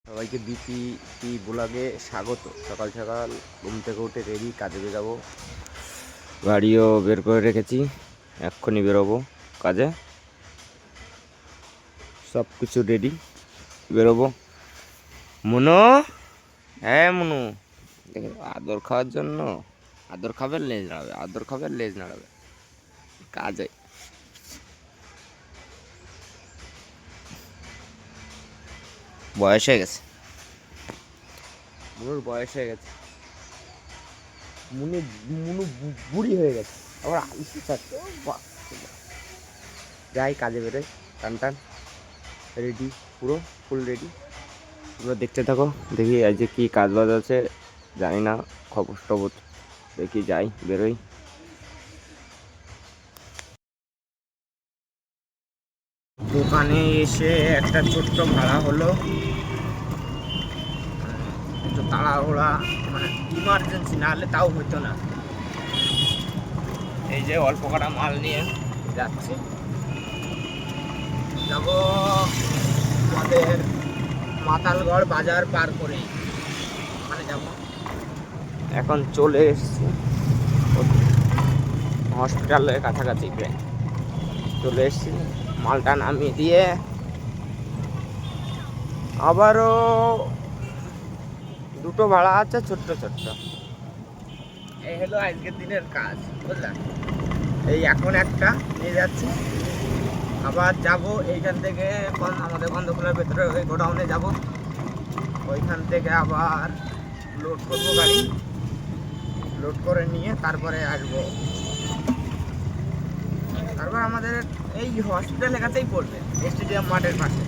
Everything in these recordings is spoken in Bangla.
সবাইকে বিপি ব্লগে স্বাগত। সকাল সকাল ঘুম থেকে উঠে রেডি, কাজে বেরাবো। গাড়িও বের করে রেখেছি, এক্ষুনি বেরোবো কাজে। সব কিছু রেডি, বেরোবো। মনু, হ্যাঁ মনু, দেখে আদর খাওয়ার জন্য আদর খাবে, লেজ নাড়াবে, আদর খাবে, লেজ নাড়াবে। কাজে বয়স হয়ে গেছে, মনুর বয়স হয়ে গেছে। মুনু বুড়ি হয়ে গেছে, আবার আইসি থাকতে। যাই কাজে বেরোয়, টান টান রেডি, পুরো ফুল রেডি। তোমরা দেখতে থাকো, দেখি আজ যে কী কাজ বাজ আছে জানি না, খবর টবর দেখি, যাই বেরোই। দোকানে এসে একটা ছোট্ট ভাড়া হলো, একটু তাড়াহুড়া, মানে ইমার্জেন্সি, না হলে তাও হতো না। এই যে অল্প কটা মাল নিয়ে যাচ্ছি, যাব আমাদের মাতালগড় বাজার পার করে, মানে যাব। এখন চলে এসছি হসপিটালের কাছাকাছি, প্রায় চলে এসছি। মালটা নামিয়ে দিয়ে আবারও দুটো ভাড়া আছে ছোট্ট ছোট্ট। এই হলো আজকের দিনের কাজ, বুঝলাম। এই এখন একটা নিয়ে যাচ্ছি, আবার যাব এইখান থেকে আমাদের বন্ধকুলার ভেতরে ওই গোডাউনে যাব। ওইখান থেকে আবার লোড করবো গাড়ি, লোড করে নিয়ে তারপরে আসবো। তারপর আমাদের এই হসপিটালের কাছেই পড়বে, স্টেডিয়াম মাঠের পাশে।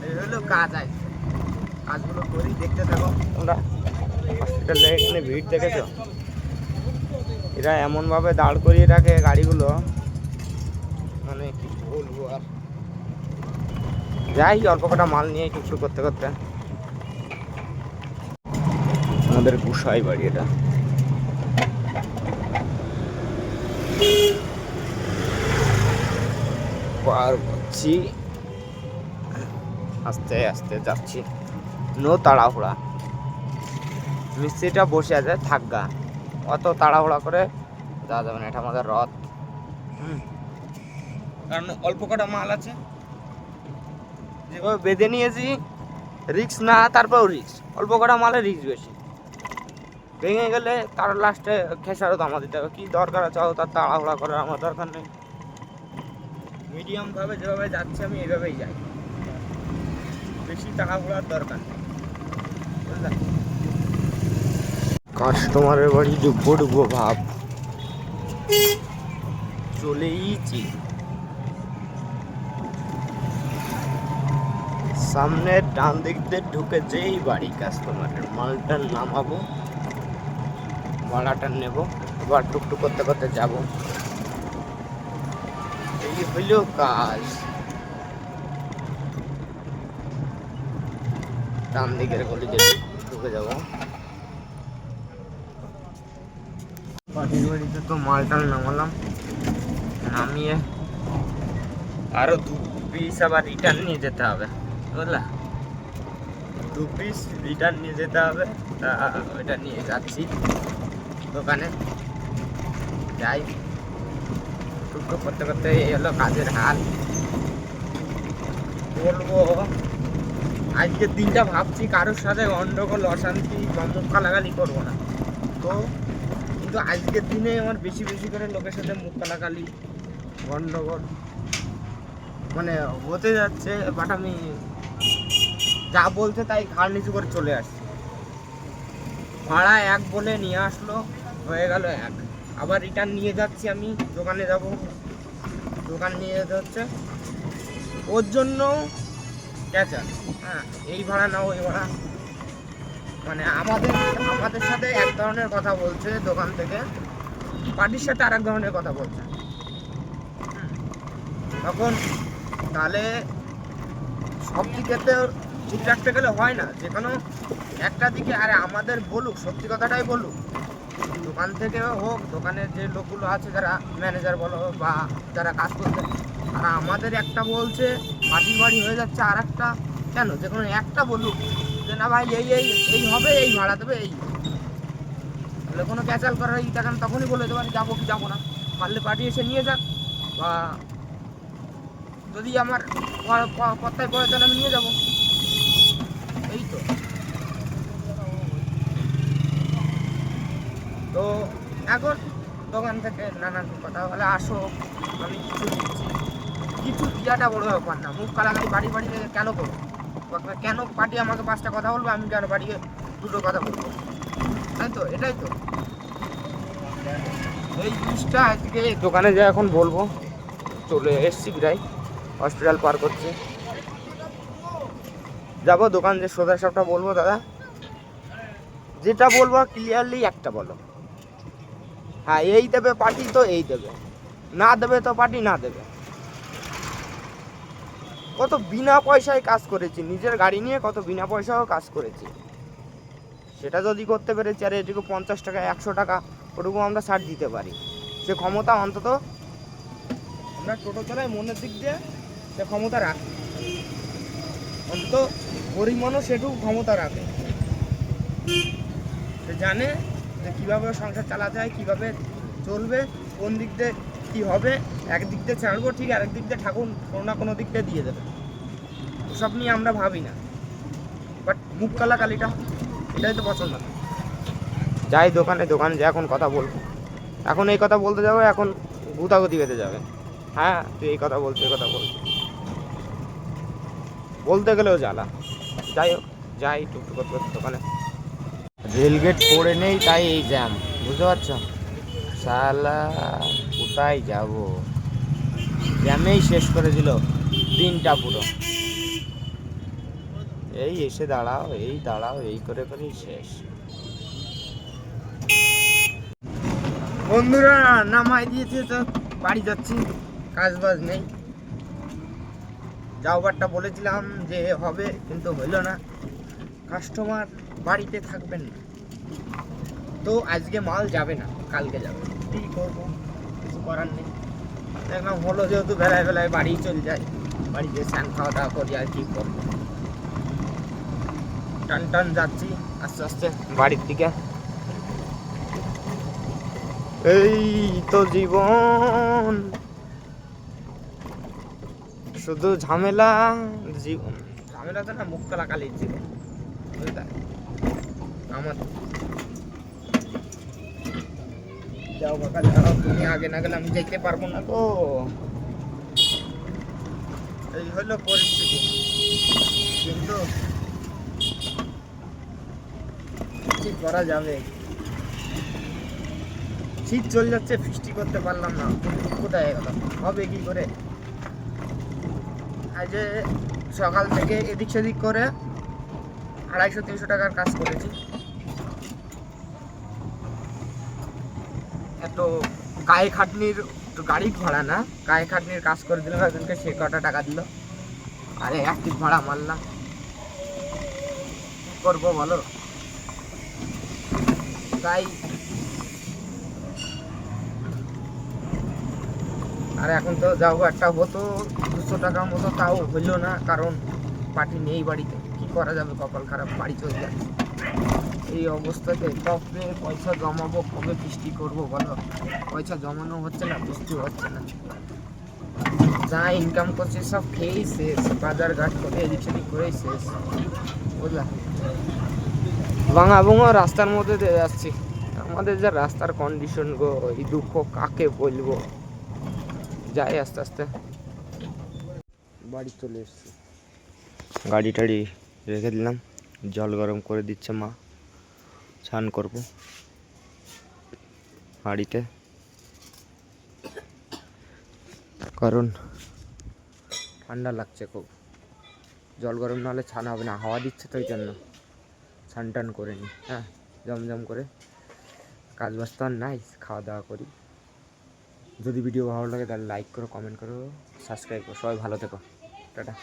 এই হলো কাজ, আছে কাজগুলো করি, দেখতে থাকো তোমরা। হসপিটালে এখানে ভিড় দেখেছ, এরা এমনভাবে দাঁড় করিয়ে রাখে গাড়িগুলো, মানে কি বলবো আর। যাই অল্প কটা মাল নিয়ে টুকটুক করতে করতে। আমাদের গুসাই বাড়ি এটা। পার করছি, আস্তে আস্তে যাচ্ছি, নো তাড়াহুড়া। মিস্ত্রিটা বসে আছে, থাকগা, অত তাড়াহুড়া করে যাওয়া যাবে না, এটা আমাদের রথ। কারণ অল্প কটা মাল আছে, যেভাবে বেঁধে নিয়েছি, রিক্স না, তারপরেও রিক্স, অল্প কটা মালে রিক্স বেশি। ভেঙে গেলে তার লাস্টে খেসারত আমার দিতে হবে। কী দরকার আছে তার তাড়াহুড়া করার? আমার দরকার নেই। মিডিয়ামভাবে যেভাবে যাচ্ছি আমি এইভাবেই যাই, বেশি তাড়াহুড়ার দরকার নেই, বুঝলেন। কাস্টমারের বাড়ি ডুববো ডুববো ভাব, চলেইছি। সামনে ডান দিক দিয়ে ঢুকে যেই বাড়ি কাস্টমারের, মালটা নামাবো, ভাড়াটা নেব, এবার টুকটুক করতে করতে যাব। এই হইল কাজ। ডান দিকের গলিতে ঢুকে যাব। পাটির বাড়িতে তো মালটাল নামালাম, নামিয়ে আরো 2 পিস আবার রিটার্ন নিয়ে যেতে হবে, বুঝলা। 2 পিস রিটার্ন নিয়ে যেতে হবে, তা ওইটা নিয়ে যাচ্ছি দোকানে। যাই টুকটুক করতে করতে, এই হলো কাজের হাল। বলবো আজকের দিনটা ভাবছি কারোর সাথে গন্ডগোল, অশান্তি বা মুখ কালাগালি করবো না, তো কিন্তু আজকের দিনে আমার বেশি বেশি করে লোকের সাথে মুখ কালাগালি, গন্ডগোল মানে হতে যাচ্ছে। বাট আমি যা বলছে তাই ঘাড় নিচু করে চলে আসছি। ভাড়া 1 বলে নিয়ে আসলো, হয়ে গেল 1। আবার রিটার্ন নিয়ে যাচ্ছি, আমি দোকানে যাব, দোকান নিয়ে যেতে হচ্ছে, ওর জন্য ক্যাচার। হ্যাঁ, এই ভাড়া না ওই ভাড়া, মানে আমাদের সাথে এক ধরনের কথা বলছে দোকান থেকে, পার্টির সাথে আর এক ধরনের কথা বলছে। তখন তাহলে সব দিকে তো ঠিক রাখতে গেলে হয় না, যে কোনো একটা দিকে। আরে আমাদের বলুক, সত্যি কথাটাই বলুক, দোকান থেকে হোক, দোকানের যে লোকগুলো আছে যারা ম্যানেজার বলো বা যারা কাজ করছে, আর আমাদের একটা বলছে পার্টির বাড়ি হয়ে যাচ্ছে, আর একটা কেন যে কোনো একটা বলুক যে না ভাই এই এই এই হবে, এই ভাড়া দেবে, এই তাহলে কোনো ক্যাচাল করার ই দেখান, তখনই বলে দেবেন যাবো কি যাবো না, পারলে পার্টি এসে নিয়ে যাক, বা যদি আমার কথায় পড়ে তাহলে আমি নিয়ে যাবো, এই তো। তো এখন দোকান থেকে নানান কথা বলে আসো, আমি কিছু দিচ্ছি, কিছু দিয়াটা বড় ব্যাপার না, মুখ কালাকালি বাড়ি বাড়ি থেকে কেন করবো, কেন পার্টি আমাকে 5টা কথা বলবো, আমি কেন বাড়িয়ে 2টো কথা বলবো, তাই তো, এটাই তো এই জিনিসটা আজকে দোকানে যা এখন বলবো। চলে এসছি প্রায়, হসপিটাল পার করছে, যাবো দোকান যে সোজা সবটা বলবো। দাদা যেটা বলবো ক্লিয়ারলি একটা বলো, হ্যাঁ এই দেবে পার্টি তো এই দেবে, না দেবে তো পার্টি না দেবে। কত বিনা পয়সায় কাজ করেছি, নিজের গাড়ি নিয়ে কত বিনা পয়সাও কাজ করেছি, সেটা যদি করতে পেরেছি, আর এটুকু 50 টাকা 100 টাকা ওটুকু আমরা ছাড় দিতে পারি, সে ক্ষমতা অন্তত আমরা টোটো চালাই মনের দিক দিয়ে সে ক্ষমতা রাখে, অন্তত গরিব মানুষ সেটুকু ক্ষমতা রাখে, সে জানে যে কীভাবে সংসার চালাতে হয়, কীভাবে চলবে, কোন দিক দিয়ে কী হবে, একদিক দিয়ে ছাড়বো ঠিক, আরেক দিক দিয়ে ঠাকুর কোনো না কোনো দিক দিয়ে দিয়ে দেবে, ওসব নিয়ে আমরা ভাবি না, বাট মুখ কালাকালিটা এটাই তো পছন্দ না। যাই দোকানে যে এখন কথা বলবো, এখন এই কথা বলতে যাবো, এখন গুতাগুতি বেঁধে যাবে, হ্যাঁ তুই এই কথা বলছিস, এই কথা বলছিস, বলতে গেলেও জ্বালা। যাই হোক, যাই টুকটুক করতে দোকানে, রেলগেট পড়ে নেই তাই এই জ্যাম, বুঝতে পারছো, শালা কোথায় যাব, জ্যামেই শেষ করে দিল দিনটা পুরো, এই এসে দাঁড়াও এই করে করেই শেষ। বন্ধুরা নামাই দিয়েছে, তো বাড়ি যাচ্ছি, কাজ বাজ নেই, যাওয়ারটা বলেছিলাম যে হবে কিন্তু হইল না, কাস্টমার বাড়িতে থাকবেন না, তো আজকে মাল যাবে না, কালকে যাবে, কী করবো, কিছু করার নেই, দেখলাম হলো যেহেতু বেলায় বেলায় বাড়ি চলে যায়, বাড়িতে স্নান খাওয়া দাওয়া করি, আর কি করবো, টান যাচ্ছি আস্তে আস্তে বাড়ির দিকে, এই তো জীবন, শুধু ঝামেলা, জীবন ঝামেলা তো না, মুখ কালাকালির জীবন, বুঝলে আমার। যাও বাবা যাও, তুমি আগে না গেলে আমি যেতে পারবো না, তো এই হলো পরিস্থিতি, কিন্তু কি করা যাবে, শীত চলে যাচ্ছে, বৃষ্টি করতে পারলাম না, কোথায় গেল, হবে কি করে, আজ সকাল থেকে এদিক সেদিক করে 250-300 টাকার কাজ করেছি, এত গায়ে খাটনির, গাড়ি ভাড়া না, গায়ে খাটনির কাজ করে দিলাম একজনকে, সে কটা টাকা দিল, আরে একদিন ভাড়া মারলাম, করবো বলো, তাই আর এখন তো যাবো, একটা হতো 200 টাকার মতো, তাও হইল না, কারণ পার্টি নেই বাড়িতে, কি করা যাবে, কপাল খারাপ, বাড়ি চলে যাচ্ছে এই অবস্থাতে, কবে পয়সা জমাবো, কবে বৃষ্টি করবো বলো, পয়সা জমানো হচ্ছে না, বৃষ্টি হচ্ছে না, যা ইনকাম করছে সব খেয়েই শেষ, বাজার ঘাট করে এদিক সেদিক করেই শেষ, বুঝলা, ভাঙা ভাঙা রাস্তার মধ্যে দিয়ে যাচ্ছি, আমাদের যা রাস্তার কন্ডিশন গো, এই দুঃখ কাকে বলবো, যাই আস্তে আস্তে বাড়ি চলে এসছি, গাড়ি টাড়ি রেখে দিলাম, জল গরম করে দিচ্ছে মা, স্নান করবো বাড়িতে, কারণ ঠান্ডা লাগছে খুব, জল গরম না হলে স্নান হবে না, হাওয়া দিচ্ছে তো, ওই জন্য স্নান টান করে নিই, হ্যাঁ জমজম করে, কাজ বাজ তো আর নাই, খাওয়া দাওয়া করি, যদি ভিডিও ভালো লাগে তাহলে লাইক করো, কমেন্ট করো, সাবস্ক্রাইব করো, সবাই ভালো থেকো, টাটা।